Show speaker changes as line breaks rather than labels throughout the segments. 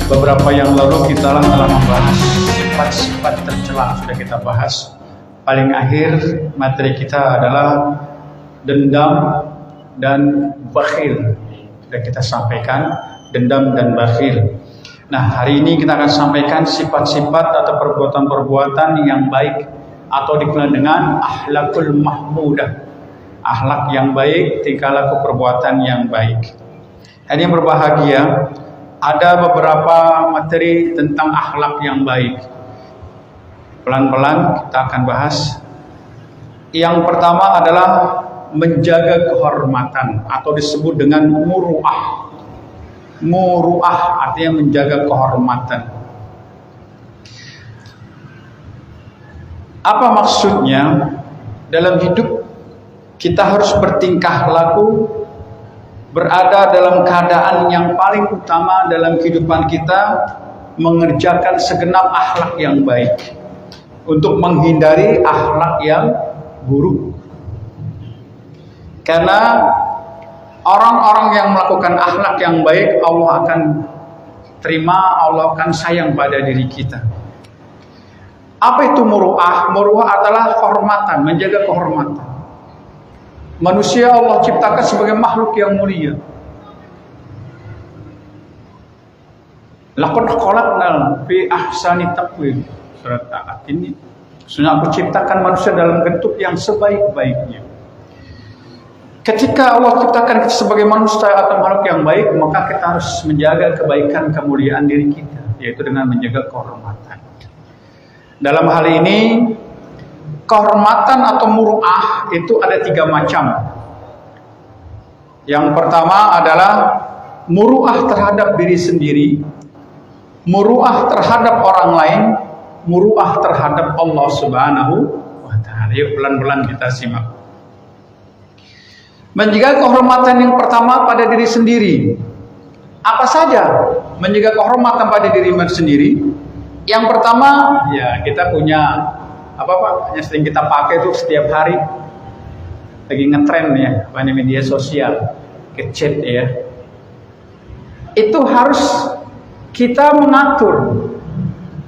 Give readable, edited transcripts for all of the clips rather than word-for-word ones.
Beberapa yang lalu kita telah membahas sifat-sifat tercela, sudah kita bahas. Paling akhir materi kita adalah dendam dan bakhil. Sudah kita sampaikan dendam dan bakhil. Nah, hari ini kita akan sampaikan sifat-sifat atau perbuatan-perbuatan yang baik atau dikenal dengan akhlakul mahmudah. Akhlak yang baik, tingkah laku perbuatan yang baik. Ini yang berbahagia, ada beberapa materi tentang akhlak yang baik. Pelan-pelan kita akan bahas. Yang pertama adalah menjaga kehormatan atau disebut dengan muru'ah. Muru'ah artinya menjaga kehormatan. Apa maksudnya? Dalam hidup kita harus bertingkah laku, berada dalam keadaan yang paling utama dalam kehidupan kita, mengerjakan segenap akhlak yang baik untuk menghindari akhlak yang buruk. Karena orang-orang yang melakukan akhlak yang baik, Allah akan terima, Allah akan sayang pada diri kita. Apa itu muru'ah? Muru'ah adalah kehormatan, menjaga kehormatan. Manusia Allah ciptakan sebagai makhluk yang mulia. Laqad khalaqnal fi ahsani taqwim. Surat Taat ini. Sudah aku ciptakan manusia dalam bentuk yang sebaik-baiknya. Ketika Allah ciptakan kita sebagai manusia atau makhluk yang baik, maka kita harus menjaga kebaikan kemuliaan diri kita, yaitu dengan menjaga kehormatan. Dalam hal ini, kehormatan atau muru'ah itu ada 3 macam. Yang pertama adalah muru'ah terhadap diri sendiri, muru'ah terhadap orang lain, muru'ah terhadap Allah Subhanahu wa ta'ala. Yuk pelan-pelan kita simak. Menjaga kehormatan yang pertama pada diri sendiri. Apa saja menjaga kehormatan pada diri sendiri? Yang pertama, ya kita punya apa Pak, yang sering kita pakai itu setiap hari lagi ngetren ya, banyak media sosial, ngechat ya. Itu harus kita mengatur.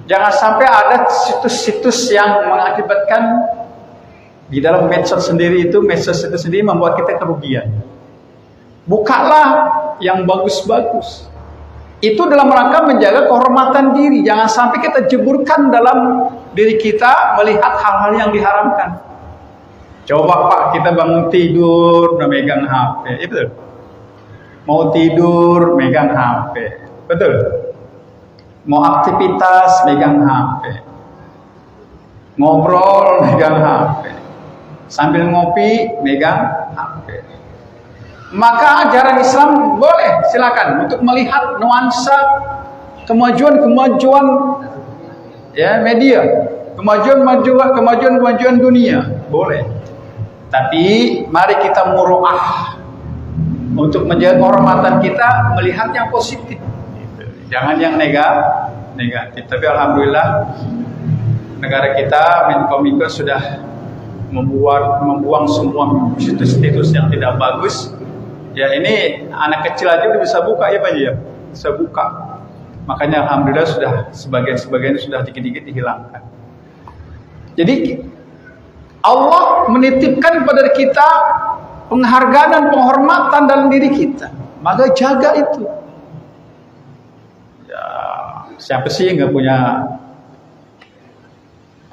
Jangan sampai ada situs-situs yang mengakibatkan di dalam medsos sendiri itu, medsos itu sendiri membuat kita kerugian. Bukalah yang bagus-bagus. Itu dalam rangka menjaga kehormatan diri. Jangan sampai kita jeburkan dalam diri kita melihat hal-hal yang diharamkan. Coba Pak, kita bangun tidur megang HP, betul? Mau tidur megang HP, betul? Mau aktivitas megang HP, ngobrol megang HP, sambil ngopi megang HP. Maka ajaran Islam boleh, silakan untuk melihat nuansa kemajuan ya media, kemajuan dunia, boleh. Tapi mari kita muru'ah untuk menjaga kehormatan kita, melihat yang positif, jangan yang negatif. Tapi alhamdulillah negara kita, Menkominfo sudah membuang semua situs-situs yang tidak bagus. Ya ini anak kecil aja udah bisa buka ya Pak ya, bisa buka. Makanya alhamdulillah sudah sebagian sudah dikit-dikit dihilangkan. Jadi Allah menitipkan pada kita penghargaan dan penghormatan dalam diri kita. Maka jaga itu. Ya, siapa sih yang nggak punya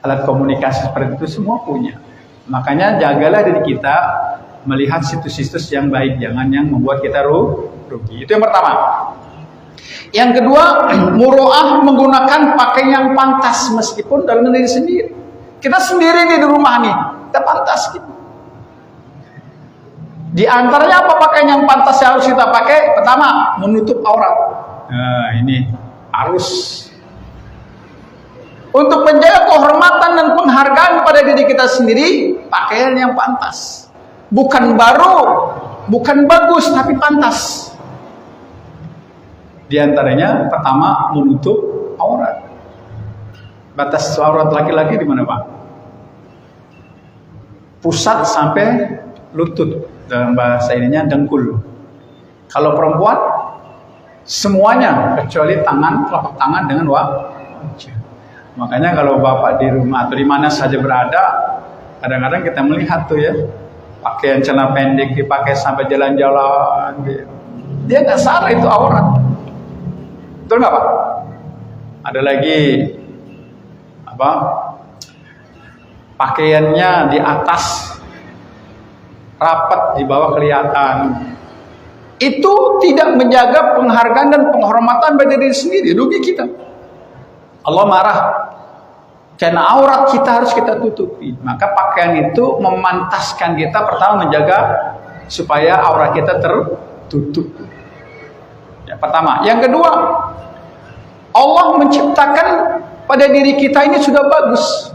alat komunikasi seperti itu? Semua punya. Makanya jagalah diri kita melihat situs-situs yang baik, jangan yang membuat kita rugi. Itu yang pertama. Yang kedua, muru'ah menggunakan pakaian yang pantas meskipun dalam diri sendiri. Kita sendiri nih di rumah nih, kita pantas gitu. Di antaranya apa pakaian yang pantas yang harus kita pakai? Pertama, menutup aurat. Nah, ini harus. Untuk menjaga kehormatan dan penghargaan pada diri kita sendiri, pakaian yang pantas. Bukan baru, bukan bagus, tapi pantas. Di antaranya pertama menutup aurat. Batas aurat laki-laki di mana Pak? Pusat sampai lutut, dalam bahasa ininya dengkul. Kalau perempuan Semuanya kecuali tangan, telapak tangan dengan wajah. Makanya kalau Bapak di rumah atau di mana saja berada, kadang-kadang kita melihat tuh ya, pakaian celana pendek dipakai sampai jalan-jalan. Dia nggak salah, itu aurat. Betul nggak Pak? Ada lagi apa? Pakaiannya di atas rapat, di bawah kelihatan. Itu tidak menjaga penghargaan dan penghormatan pada diri sendiri. Rugi kita. Allah marah karena aurat kita harus kita tutupi. Maka pakaian itu memantaskan kita pertama menjaga supaya aurat kita tertutup. Ya, pertama. Yang kedua, Allah menciptakan pada diri kita ini sudah bagus.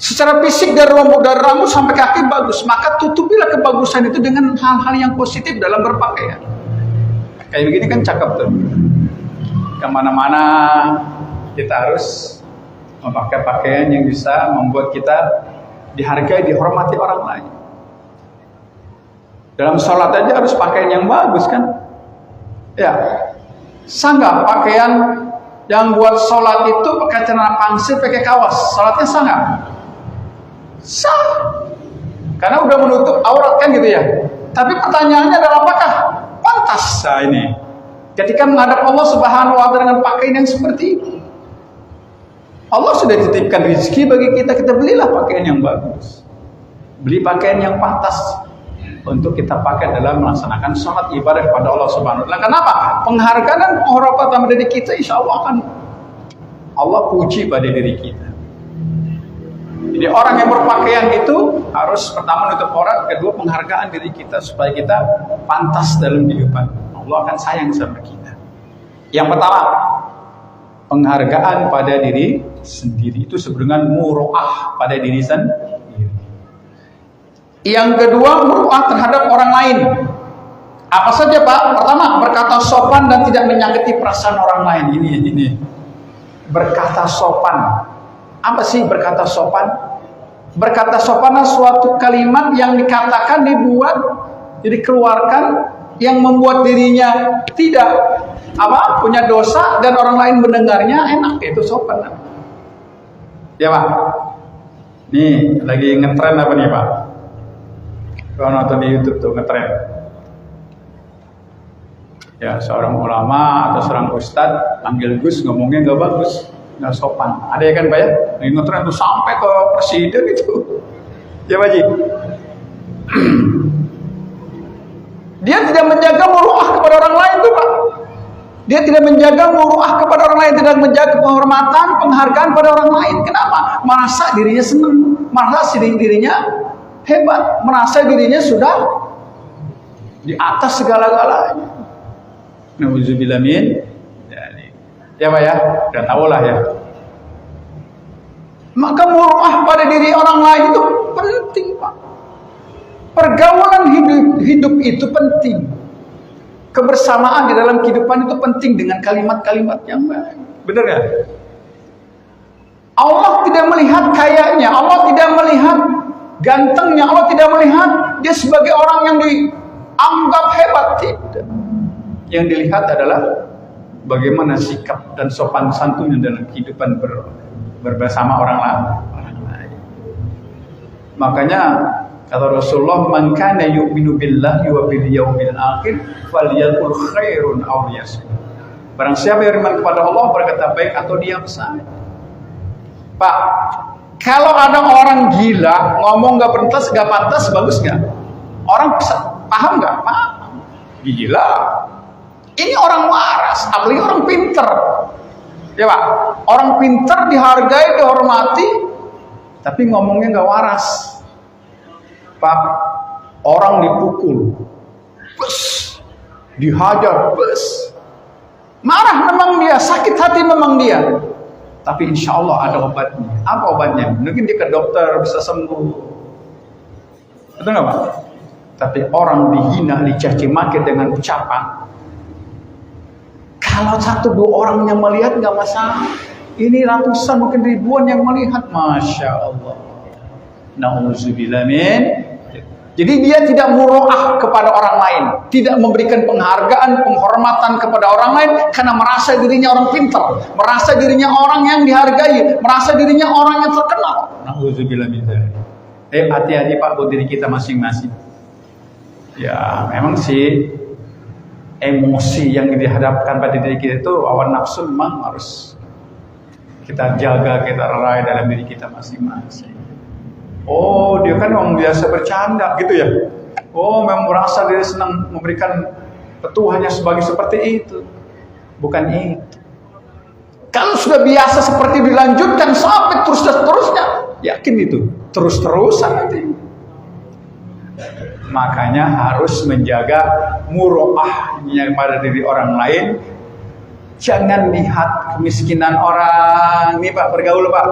Secara fisik dari rambut sampai kaki bagus, maka tutupilah kebagusan itu dengan hal-hal yang positif dalam berpakaian. Kayak begini kan cakep tuh. Kemana-mana kita harus memakai pakaian yang bisa membuat kita dihargai, dihormati orang lain. Dalam sholat aja harus pakaian yang bagus kan? Ya, sah nggak pakaian yang buat sholat itu pakai celana pangsil, pakai kaos, sholatnya sah nggak? Sah, karena udah menutup aurat kan gitu ya. Tapi pertanyaannya adalah apakah pantas ini ketika menghadap Allah Subhanahu wa Ta'ala dengan pakaian yang seperti itu? Allah sudah titipkan rezeki bagi kita, kita belilah pakaian yang bagus, beli pakaian yang pantas untuk kita pakai dalam melaksanakan sholat ibadah kepada Allah Subhanahu wa Ta'ala. Kenapa? Penghargaan dan penghormatan dari kita insya Allah akan Allah puji pada diri kita. Jadi orang yang berpakaian itu harus pertama menutup aurat, kedua penghargaan diri kita supaya kita pantas dalam kehidupan. Allah akan sayang sama kita. Yang pertama, penghargaan pada diri sendiri itu sebenarnya muru'ah pada diri sendiri. Yang kedua, muru'ah terhadap orang lain. Apa saja Pak? Pertama, berkata sopan dan tidak menyakiti perasaan orang lain. Ini berkata sopan. Apa sih berkata sopan? Berkata sopan adalah suatu kalimat yang dikatakan, dibuat, dikeluarkan yang membuat dirinya tidak punya dosa dan orang lain mendengarnya enak, itu sopan. Ya Pak. Nih lagi ngetren apa nih Pak? Kalau nonton di YouTube tuh ngetren. Ya seorang ulama atau seorang ustadz panggil Gus ngomongnya nggak bagus. Nggak sopan. Ada ya kan Pak ya? Lagi ngetren tuh sampai ke presiden itu. Ya Pak Ji. Dia tidak menjaga muru'ah kepada orang lain tuh Pak. Dia tidak menjaga muru'ah kepada orang lain, tidak menjaga penghormatan, penghargaan pada orang lain. Kenapa? Merasa dirinya senang, merasa dirinya hebat, merasa dirinya sudah di atas segala-galanya. Nauzubillah min. Ya Pak ya, udah tahu lah ya. Maka muru'ah pada diri orang lain itu penting Pak. Pergaulan hidup itu penting. Kebersamaan di dalam kehidupan itu penting dengan kalimat-kalimat yang baik. Benar ya? Allah tidak melihat kayanya, Allah tidak melihat gantengnya, Allah tidak melihat dia sebagai orang yang dianggap hebat, tidak. Yang dilihat adalah bagaimana sikap dan sopan santunnya dalam kehidupan bersama orang lain. Makanya kata Rasulullah, "Man kana yu'minu billahi wa bil yaumil akhir falyaqul khairun aw liyasmut." Barang siapa yang beriman kepada Allah berkata baik atau diam saja. Pak, kalau ada orang gila ngomong nggak pantas, bagus nggak? Orang paham nggak? Paham. Gila. Ini orang waras, apalagi orang pinter. Ya Pak, orang pinter dihargai, dihormati, tapi ngomongnya nggak waras. Pak, orang dipukul, bus, dihajar, bus, marah memang dia, sakit hati memang dia, tapi insya Allah ada obatnya. Apa obatnya? Mungkin dia ke dokter bisa sembuh. Betul nggak Pak? Tapi orang dihina, dicaci maki dengan ucapan, kalau satu dua orang yang melihat nggak masalah. Ini ratusan mungkin ribuan yang melihat, masya Allah. Nauzubillah min. Jadi dia tidak muroah kepada orang lain, tidak memberikan penghargaan, penghormatan kepada orang lain karena merasa dirinya orang pintar, merasa dirinya orang yang dihargai, merasa dirinya orang yang terkenal. Nauzubillah min dzalik. Hati-hati Pak buat diri kita masing-masing. Ya, memang sih emosi yang dihadapkan pada diri kita itu hawa nafsu memang harus kita jaga, kita raih dalam diri kita masing-masing. Oh, dia kan orang biasa bercanda gitu ya. Oh, memang merasa dia senang memberikan petuahannya seperti itu. Bukan itu. Kalau sudah biasa seperti dilanjutkan sampai terus-terusnya, yakin itu terus-terusan nanti. Makanya harus menjaga muroahnya pada diri orang lain. Jangan lihat kemiskinan orang. Nih Pak, bergaul Pak.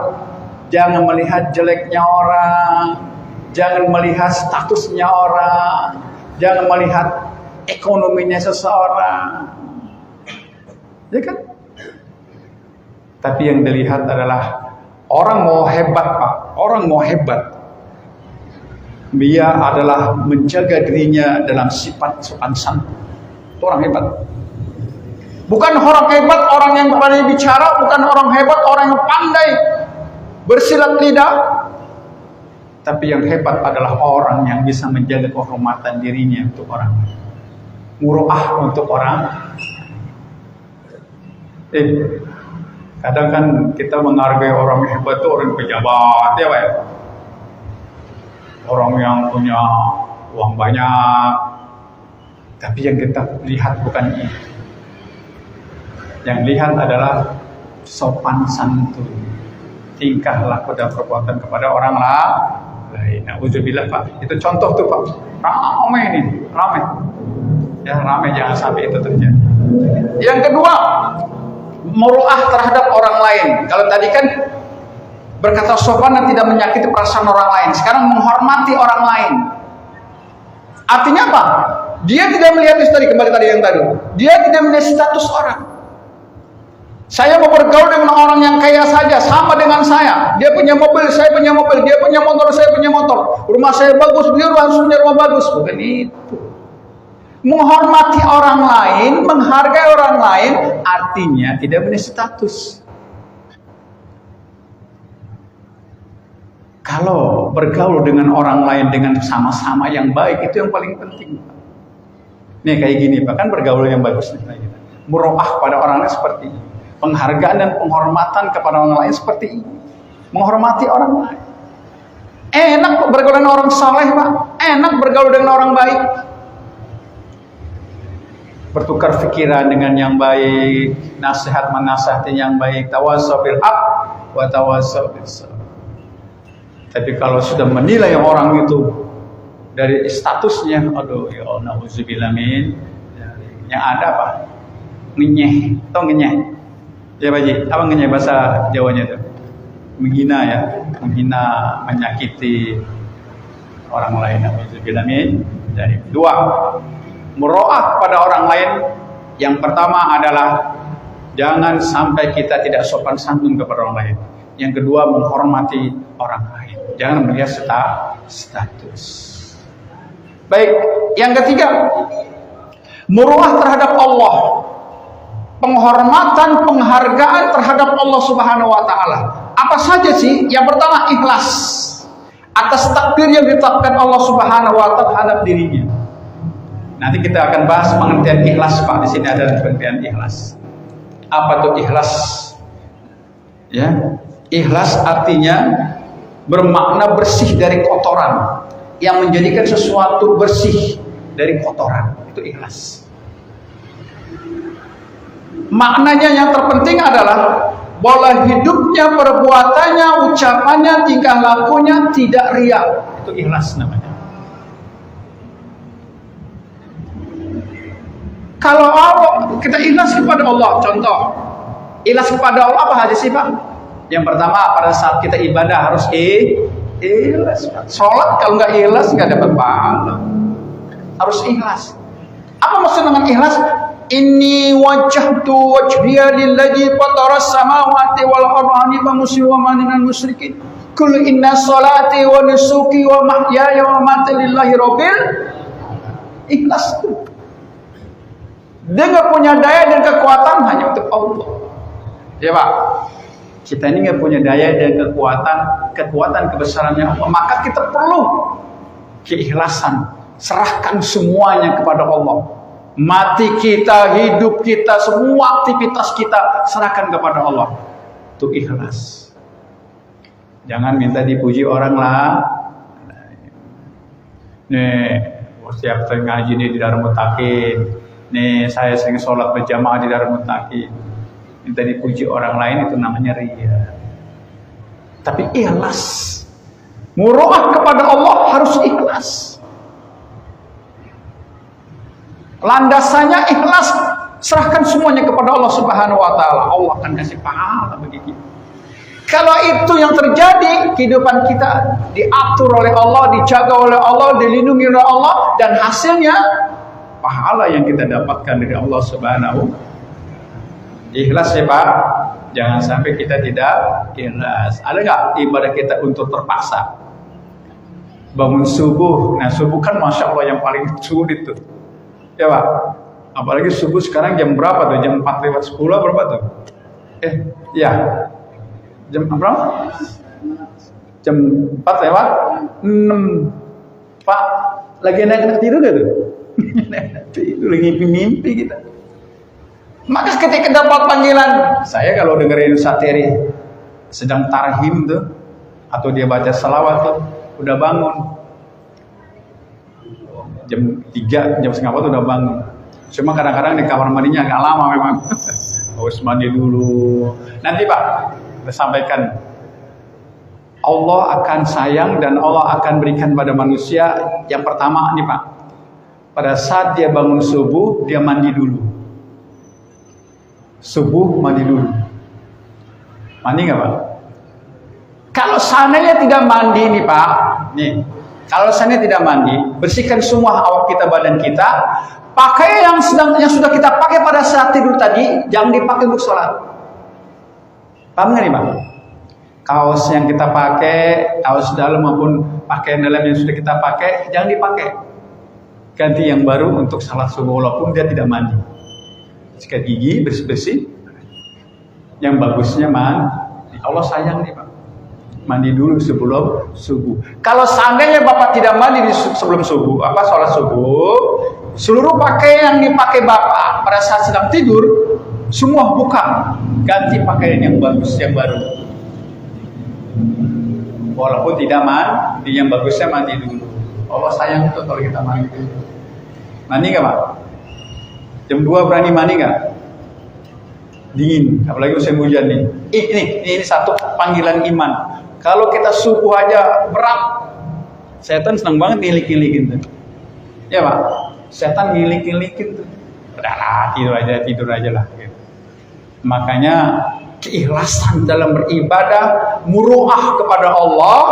Jangan melihat jeleknya orang, jangan melihat statusnya orang, jangan melihat ekonominya seseorang, ya kan? Tapi yang dilihat adalah orang mau hebat Pak, orang mau hebat, dia adalah menjaga dirinya dalam sifat sopan santun. Itu orang hebat. Bukan orang hebat orang yang pandai bicara, bukan orang hebat orang yang pandai bersilat lidah, tapi yang hebat adalah orang yang bisa menjaga kehormatan dirinya untuk orang, muroah untuk orang. Kadang kan kita menghargai orang hebat itu orang pejabat ya Pak ya, orang yang punya uang banyak, tapi yang kita lihat bukan itu. Yang lihat adalah sopan santun, tingkah laku dan perbuatan kepada orang lain. Nauzubillah Pak. Itu contoh tuh Pak. Ramai ini, ramai. Ya ramai, jangan sampai itu terjadi. Yang kedua, muruah terhadap orang lain. Kalau tadi kan berkata sopan dan tidak menyakiti perasaan orang lain. Sekarang menghormati orang lain. Artinya apa? Dia tidak melihat tadi, kembali tadi yang tadi. Dia tidak melihat status orang. Saya mau bergaul dengan orang yang kaya saja, sama dengan saya. Dia punya mobil, saya punya mobil. Dia punya motor, saya punya motor. Rumah saya bagus, dia harus punya rumah bagus. Bukan itu. Menghormati orang lain, menghargai orang lain, artinya tidak punya status. Kalau bergaul dengan orang lain dengan sama-sama yang baik, itu yang paling penting. Nih kayak gini, bahkan bergaul yang bagus. Muroah pada orang lain seperti ini. Penghargaan dan penghormatan kepada orang lain seperti ini. Menghormati orang lain. Enak bergaul dengan orang saleh Pak. Enak bergaul dengan orang baik. Bertukar pikiran dengan yang baik, nasihat menasihati yang baik, tawassaw bil haq wa tawassaw bis sabr. Tapi kalau sudah menilai orang itu dari statusnya, aduh ya Allah, nauzubillah min, yang ada apa? Ngenyeh, atau ngenyeh. Ya Pak Ji, apa ngenyeh bahasa Jawanya itu? Menghina ya, menghina, menyakiti orang lain. Nauzubillah min. Jadi dua, muroah pada orang lain. Yang pertama adalah jangan sampai kita tidak sopan santun kepada orang lain. Yang kedua, menghormati orang lain. Jangan melihat status. Baik, yang ketiga, muroah terhadap Allah. Penghormatan, penghargaan terhadap Allah Subhanahu wa taala. Apa saja sih? Yang pertama, ikhlas atas takdir yang ditetapkan Allah Subhanahu wa taala terhadap dirinya. Nanti kita akan bahas pengertian ikhlas Pak. Di sini ada pengertian ikhlas. Apa tuh ikhlas? Ya, ikhlas artinya bermakna bersih dari kotoran, yang menjadikan sesuatu bersih dari kotoran. Itu ikhlas. Maknanya yang terpenting adalah bahwa hidupnya, perbuatannya, ucapannya, tingkah lakunya tidak riya. Itu ikhlas namanya. Kalau Allah, kita ikhlas kepada Allah, contoh ikhlas kepada Allah apa aja sih Pak? Yang pertama, pada saat kita ibadah harus ikhlas. Sholat kalau nggak ikhlas nggak dapat pahala. Harus ikhlas. Apa maksud dengan ikhlas? Inni wajjahtu wajhiya lilladzi fataras samawati wal arda hanifan musliman minal musyrikin. Qul inna sholati wa nusuki wa mahyaya wa mamati lillahi rabbil. Ikhlas itu. Dia nggak punya daya dan kekuatan hanya untuk Allah. Ya Pak, kita ini nggak punya daya dan kekuatan kebesarannya Allah. Maka kita perlu keikhlasan. Serahkan semuanya kepada Allah. Mati kita, hidup kita, semua aktivitas kita serahkan kepada Allah. Itu ikhlas. Jangan minta dipuji orang lah. Nih, setiap saya ngaji nih di Darul Mutakin. Nih, saya sering sholat berjamaah di Darul Mutakin. Minta dipuji orang lain itu namanya riya. Tapi ikhlas. Muru'ah kepada Allah harus ikhlas. Landasannya ikhlas. Serahkan semuanya kepada Allah Subhanahu wa taala. Allah akan kasih pahala bagi kita. Kalau itu yang terjadi, kehidupan kita diatur oleh Allah, dijaga oleh Allah, dilindungi oleh Allah, dan hasilnya pahala yang kita dapatkan dari Allah Subhanahu. Ikhlas ya Pak. Jangan sampai kita tidak ikhlas. Ada nggak ibadah kita untuk terpaksa? Bangun subuh. Nah subuh kan Masya Allah yang paling sulit tuh. Ya Pak. Apalagi subuh sekarang jam berapa tuh? Jam 4:10 berapa tuh? Ya. Jam berapa? Jam 4:06. Pak, lagi enak tidur gak tuh? Tidur lagi mimpi kita. Maka ketika dapat panggilan, saya kalau dengerin satiri sedang tarhim tuh, atau dia baca salawat tuh, udah bangun. Jam 3, jam setengah 4 udah bangun. Cuma kadang-kadang di kamar mandinya agak lama memang. Harus mandi dulu. Nanti Pak, kita sampaikan. Allah akan sayang dan Allah akan berikan pada manusia. Yang pertama nih Pak, pada saat dia bangun subuh, dia mandi dulu. Subuh mandi dulu. Mandi nggak Pak? Kalau seandainya tidak mandi nih Pak, nih. Kalau seandainya tidak mandi, bersihkan semua awak kita, badan kita, pakai yang sudah kita pakai pada saat tidur tadi, jangan dipakai untuk sholat. Paham nggak nih Pak? Kaos yang kita pakai, kaos dalam maupun pakaian dalam yang sudah kita pakai, jangan dipakai. Ganti yang baru untuk salat subuh walaupun dia tidak mandi. Sikat gigi, bersih-bersih. Yang bagusnya mandi. Allah sayang nih Pak. Mandi dulu sebelum subuh. Kalau seandainya Bapak tidak mandi sebelum subuh, sholat subuh, seluruh pakaian yang dipakai Bapak pada saat sedang tidur, semua buka. Ganti pakaian yang bagus, yang baru. Walaupun tidak mandi, yang bagusnya mandi dulu. Allah sayang tuh kalau kita mandi dulu. Mandi nggak Pak? Jam 2 berani mandi nggak? Dingin, apalagi musim hujan nih. Ini satu panggilan iman. Kalau kita subuh aja berat, setan senang banget ngilik-ngilikin tuh. Ya Pak, setan ngilik-ngilikin tuh. Udahlah, tidur aja lah. Gitu. Makanya keikhlasan dalam beribadah, muru'ah kepada Allah,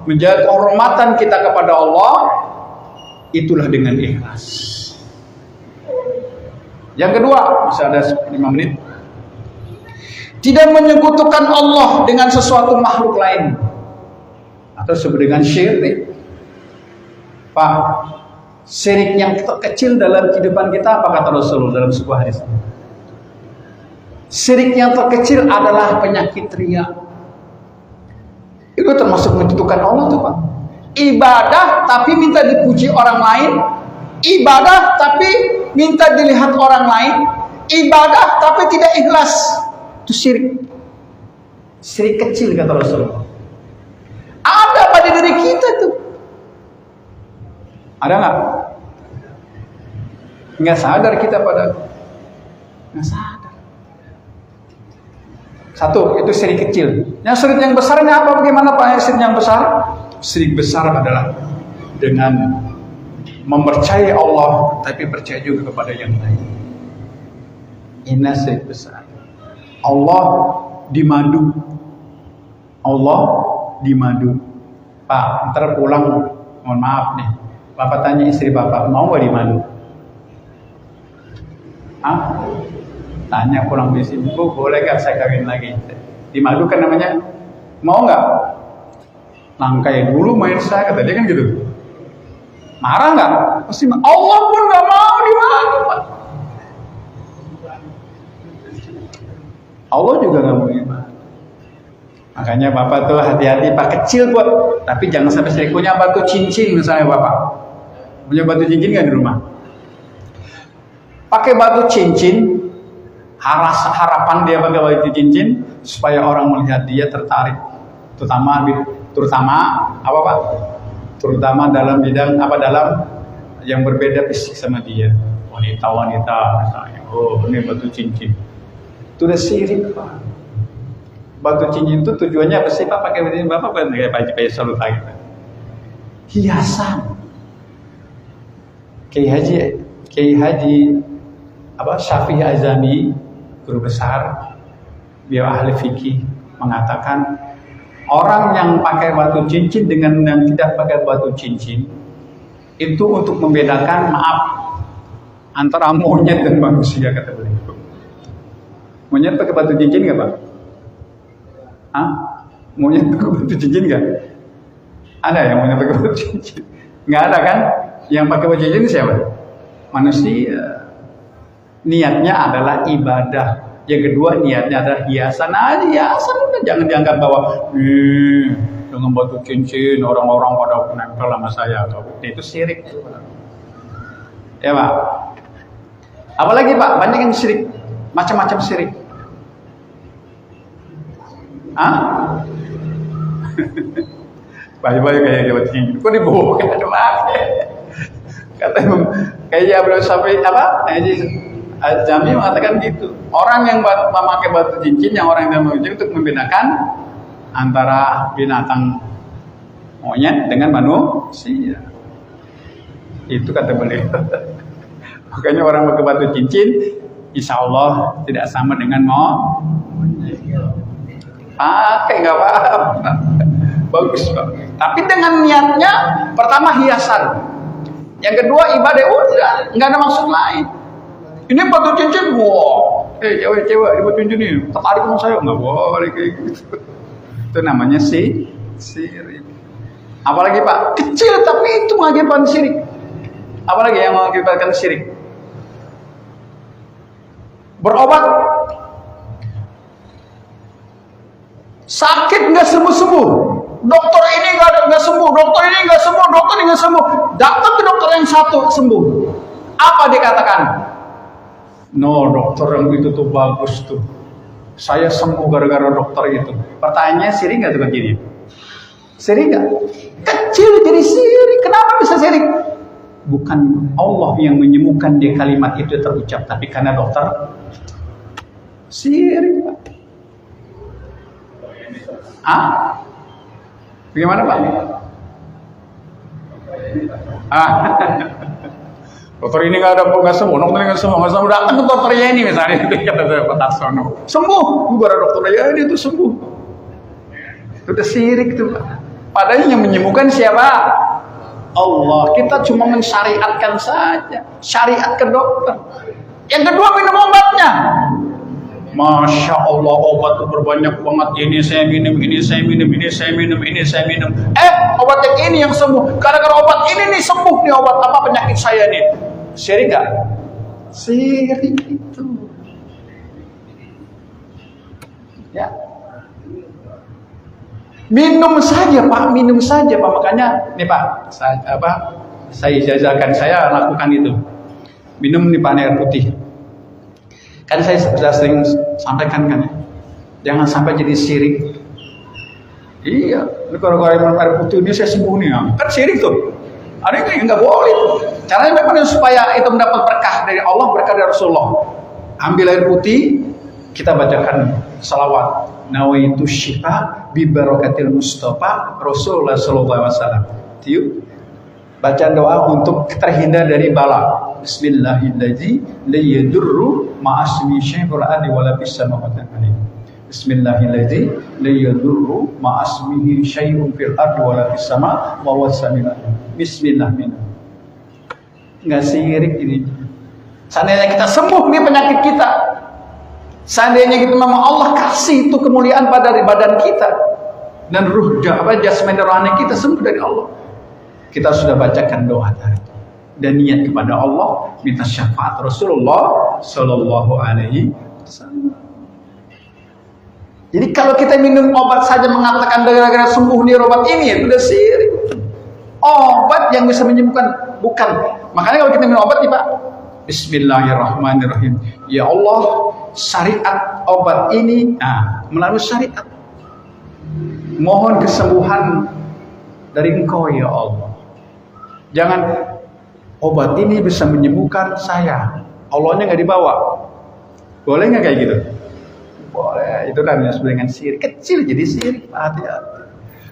menjaga kehormatan kita kepada Allah, itulah dengan ikhlas. Yang kedua, bisa ada 5 menit. Tidak menyekutukan Allah dengan sesuatu makhluk lain. Atau disebut dengan syirik. Pak, syirik yang terkecil dalam kehidupan kita apa kata Rasulullah dalam sebuah hadis? Syirik yang terkecil adalah penyakit riya. Itu termasuk menyekutukan Allah tuh Pak. Ibadah tapi minta dipuji orang lain. Ibadah tapi minta dilihat orang lain. Ibadah tapi tidak ikhlas. Itu syirik. Syirik kecil kata Rasulullah. Ada pada diri kita tuh. Ada nggak? Nggak sadar kita pada. Nggak sadar. Satu, itu syirik kecil. Yang syirik yang besarnya apa? Bagaimana Pak syirik yang besar? Syirik besar adalah dengan mempercayai Allah tapi percaya juga kepada yang lain. Ini syirik besar. Allah dimadu. Allah dimadu. Pak, ntar pulang, mohon maaf nih. Bapak tanya istri Bapak, mau gak dimadu? Tanya pulang di sini, Bu, boleh gak saya kawin lagi? Dimadu kan namanya, mau gak? Langkai dulu main saya, kata dia kan gitu. Marah nggak? Pasti Allah pun nggak mau dimaki, Pak. Allah juga nggak mau dimaki. Makanya Bapak tuh hati-hati, Pak, kecil Pak, tapi jangan sampai saya punya batu cincin misalnya Bapak. Punya batu cincin nggak di rumah? Pakai batu cincin, harapan dia pakai batu cincin supaya orang melihat dia tertarik, terutama apa Pak? Terutama dalam bidang apa, dalam yang berbeda fisik sama dia, wanita misalnya. Oh, ini batu cincin, itu udah sirik Pak. Batu cincin itu tujuannya apa sih Pak? Pakai batu cincin Bapak kayak salut lagi. Hiasan. Kiai Haji Syafi'i Azami, guru besar, beliau ahli fikih, mengatakan orang yang pakai batu cincin dengan yang tidak pakai batu cincin itu untuk membedakan, maaf, antara monyet dan manusia, kata beliau. Monyet pakai batu cincin nggak Pak? Hah? Monyet pakai batu cincin nggak? Ada yang monyet pakai batu cincin? Nggak ada kan? Yang pakai batu cincin siapa? Manusia. Niatnya adalah ibadah. Yang kedua niatnya adalah hiasan. Nah, hiasan udah jangan dianggap bahwa dengan batu cincin orang-orang pada nempel sama saya. Itu syirik. Ya Pak. Apalagi Pak, banyak yang syirik, macam-macam syirik. Hah? Banyak-banyak kayak batu cincin. Kok dibawa ke depan? Kata kayak belum sampai apa? Jami mengatakan gitu. Orang yang memakai batu cincin, yang orang yang memakai cincin untuk membedakan antara binatang monyet dengan manusia. Itu kata beliau. Makanya orang pakai batu cincin, insya Allah tidak sama dengan monyet. Pakai nggak apa-apa, bagus Pak. Tapi dengan niatnya, pertama hiasan. Yang kedua ibadah, udah nggak ada maksud lain. Ini batu cincin, wow, cewek-cewek di batu cincin ini tertarik sama saya, nggak boleh kayak gitu. Itu namanya syirik. Apalagi Pak, kecil tapi itu mengakibatkan syirik. Apalagi yang mengakibatkan syirik? Berobat, sakit nggak sembuh-sembuh. Dokter ini nggak sembuh, dokter ini nggak sembuh, dokter ini nggak sembuh. Datang ke dokter yang satu sembuh. Apa dikatakan? No, dokter yang itu tuh bagus tuh. Saya sembuh gara-gara dokter itu. Pertanyaannya sirik nggak tuh begini? Sirik nggak? Kecil jadi sirik. Kenapa bisa sirik? Bukan Allah yang menyembuhkan dia kalimat itu terucap, tapi karena dokter. Sirik Pak. Bagaimana Pak? Dokter ini nggak sembuh, dokter ini nggak sembuh, datang ke dokternya ini misalnya, itu kata saya Pak Tarsono, sembuh, gara dokternya ini tuh sembuh. Itu udah syirik tuh Pak. Padahal yang menyembuhkan siapa? Allah. Kita cuma mensyariatkan saja, syariat ke dokter. Yang kedua minum obatnya. Masya Allah, obat itu berbanyak banget. Ini saya minum, ini saya minum, ini saya minum, ini saya minum. Obat yang ini yang sembuh. Gara-gara obat ini nih sembuh nih, obat apa penyakit saya nih. Syirik gak? Syirik itu. Ya. Minum saja Pak, minum saja Pak. Makanya nih Pak, saya jazakan, saya lakukan itu. Minum nih Pak air putih. Kan saya sudah sering sampaikan kan, jangan sampai jadi syirik. Iya, kalau minum air putih ini saya sembuh nih, kan syirik tuh. Ada yang nggak boleh. Caranya memang supaya itu mendapat berkah dari Allah, berkah dari Rasulullah. Ambil air putih, kita bacakan salawat. Nawaitu syifa bi barakatil Mustafa Rasulullah sallallahu alaihi wasallam. Tiup. Baca doa untuk terhindar dari bala. Bismillahirrahmanirrahim. La yadurru ma'asmi syai'un ali wala bis samawati alayhi. Bismillahirrahmanirrahim. La yadurru ma'asmihi syai'un fil ardi wala bis sama wa huwas samiul alim. Bismillahirrahmanirrahim. Enggak syirik ini. Seandainya kita sembuh nih penyakit kita, seandainya kita memang Allah kasih itu kemuliaan pada badan kita, dan ruh jasmani rohani kita sembuh dari Allah. Kita sudah bacakan doa tadi dan niat kepada Allah, minta syafaat Rasulullah Shallallahu Alaihi Wasallam. Jadi kalau kita minum obat saja mengatakan gara-gara sembuh nih obat ini, itu udah syirik. Obat yang bisa menyembuhkan bukan. Makanya kalau kita minum obat nih Pak, Bismillahirrahmanirrahim. Ya Allah, syariat obat ini, melalui syariat mohon kesembuhan dari Engkau ya Allah. Jangan obat ini bisa menyembuhkan saya, Allahnya nggak dibawa. Boleh nggak kayak gitu? Boleh. Itu kan yang dengan syirik kecil jadi syirik. Hati-hati.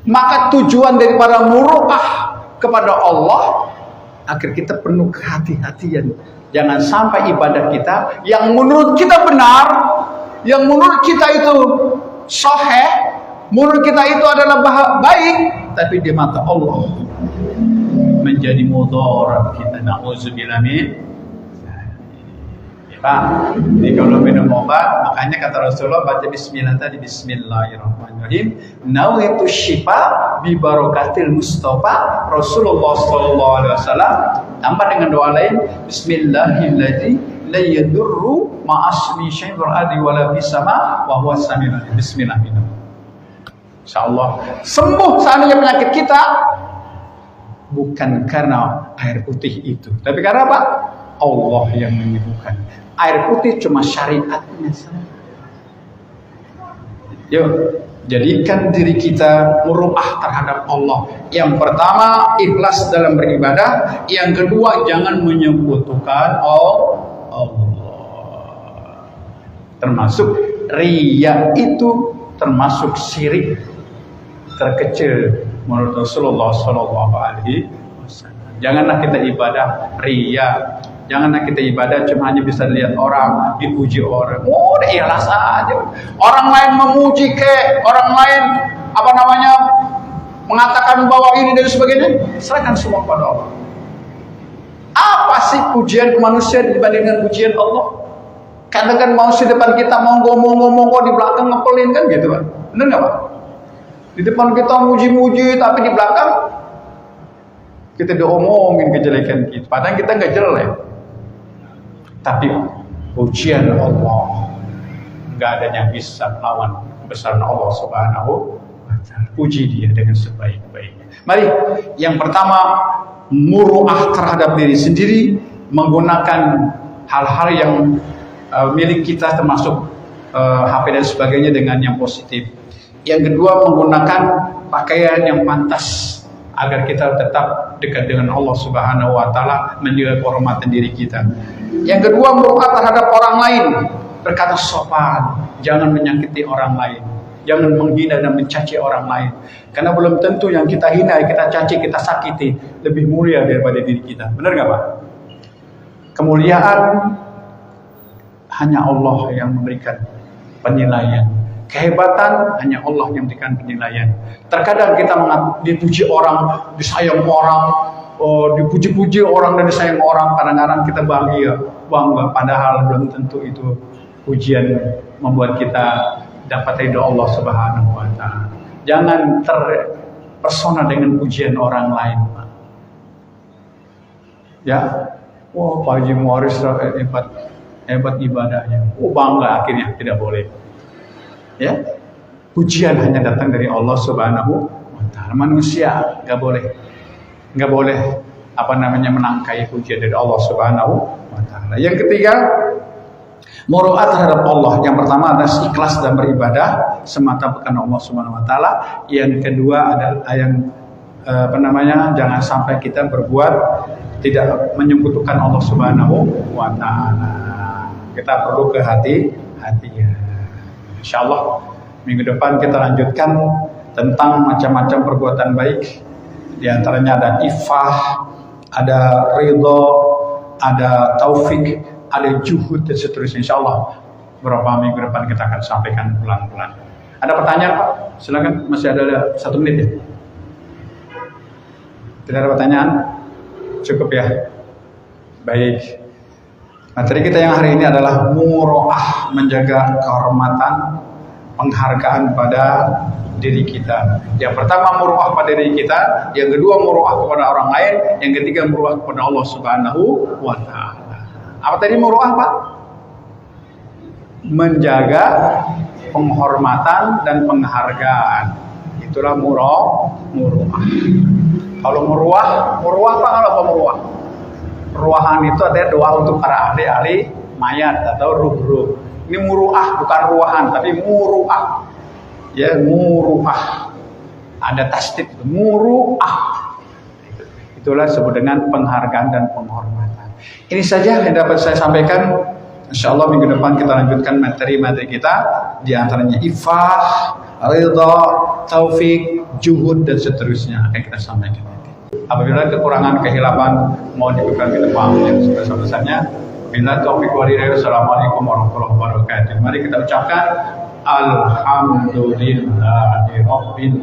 Maka tujuan daripada muru'ah kepada Allah agar kita penuh kehati-hatian. Jangan sampai ibadah kita yang menurut kita benar, yang menurut kita itu sahih, menurut kita itu adalah baik, tapi di mata Allah menjadi mudarat kita. Na'udzubillah min. Ya Pak, jadi kalau minum obat, makanya kata Rasulullah baca bismillah tadi, Bismillahirrahmanirrahim. Nawaitu syifa bi barakatil Mustafa Rasulullah sallallahu alaihi wasallam. Tambah dengan doa lain, Bismillahilladzi la yadurru ma'asmi syai'un ardi wala fis sama wa huwas samiul alim. Bismillah. Insyaallah sembuh seandainya penyakit kita bukan karena air putih itu, tapi karena apa? Allah yang menyembuhkan. Air putih cuma syariatnya saja. Yuk, jadikan diri kita muru'ah terhadap Allah. Yang pertama, ikhlas dalam beribadah. Yang kedua, jangan menyekutukan Allah. Termasuk riya itu termasuk syirik terkecil menurut Rasulullah Sallallahu Alaihi Wasallam. Janganlah kita ibadah riya. Janganlah kita ibadah cuma hanya bisa dilihat orang, dipuji orang. Oh, udah ikhlas aja. Orang lain memuji orang lain mengatakan bahwa ini dan sebagainya, serahkan semua kepada Allah. Apa sih pujian manusia dibandingkan pujian Allah? Kadang kan manusia di depan kita mau ngomong di belakang ngepelin kan gitu Pak. Benar nggak Pak? Di depan kita muji-muji, tapi di belakang kita diomongin kejelekan kita. Padahal kita nggak jelek. Tapi pujian Allah nggak ada yang bisa melawan kebesaran Allah Subhanahu wa Ta'ala. Puji Dia dengan sebaik-baiknya. Mari, yang pertama muru'ah terhadap diri sendiri, menggunakan hal-hal yang milik kita termasuk HP dan sebagainya dengan yang positif. Yang kedua, menggunakan pakaian yang pantas agar kita tetap dekat dengan Allah Subhanahu wa Ta'ala, menjaga kehormatan diri kita. Yang kedua, muru'ah terhadap orang lain, berkata sopan, jangan menyakiti orang lain, jangan menghina dan mencaci orang lain, karena belum tentu yang kita hina, kita caci, kita sakiti lebih mulia daripada diri kita. Benar nggak Pak? Kemuliaan hanya Allah yang memberikan penilaian. Kehebatan hanya Allah yang memberikan penilaian. Terkadang kita dipuji orang, disayang orang, dipuji-puji orang dan disayang orang. Kadang-kadang kita bangga, padahal belum tentu itu pujian membuat kita dapat ridho Allah Subhanahu wa Ta'ala. Jangan terpesona dengan pujian orang lain. Ya, Pak Haji Muaris hebat ibadahnya. Bangga akhirnya, tidak boleh. Ya, pujian hanya datang dari Allah Subhanahu wa Ta'ala. Manusia nggak boleh menangkai pujian dari Allah Subhanahu wa Ta'ala. Yang ketiga, muru'ah terhadap Allah. Yang pertama adalah ikhlas dan beribadah semata karena Allah Subhanahu wa Ta'ala. Yang kedua adalah jangan sampai kita berbuat tidak menyekutukan Allah Subhanahu wa Ta'ala. Kita perlu kehati-hatian. Insyaallah minggu depan kita lanjutkan tentang macam-macam perbuatan baik. Di antaranya ada ifah, ada ridho, ada taufik, ada juhud dan seterusnya. Insyaallah beberapa minggu depan kita akan sampaikan pelan-pelan. Ada pertanyaan Pak? Silakan, masih ada 1 menit ya. Tidak ada pertanyaan? Cukup ya. Baik. Materi kita yang hari ini adalah muru'ah, menjaga kehormatan penghargaan pada diri kita. Yang pertama muruah pada diri kita, yang kedua muruah kepada orang lain, yang ketiga muruah kepada Allah Subhanahu wa taala. Apa tadi muruah, Pak? Menjaga penghormatan dan penghargaan. Itulah muruah. Kalau muruah apa kalau apa muruah? Ruahan itu artinya doa untuk para ahli-ahli mayat atau ruh-ruh. Ini muruah, bukan ruahan, tapi muruah. Ya, muruah. Ada tasdid, muruah. Itulah disebut dengan penghargaan dan penghormatan. Ini saja yang dapat saya sampaikan. Insya Allah minggu depan kita lanjutkan materi-materi kita. Di antaranya ifah, ridha, taufik, juhud, dan seterusnya akan kita sampaikan. Apabila kekurangan, kehilapan, mohon diberikan kita maaf yang sebesar-besarnya. Bila taufik walhidayah. Assalamualaikum warahmatullahi wabarakatuh. Mari kita ucapkan Alhamdulillahirabbil alamin.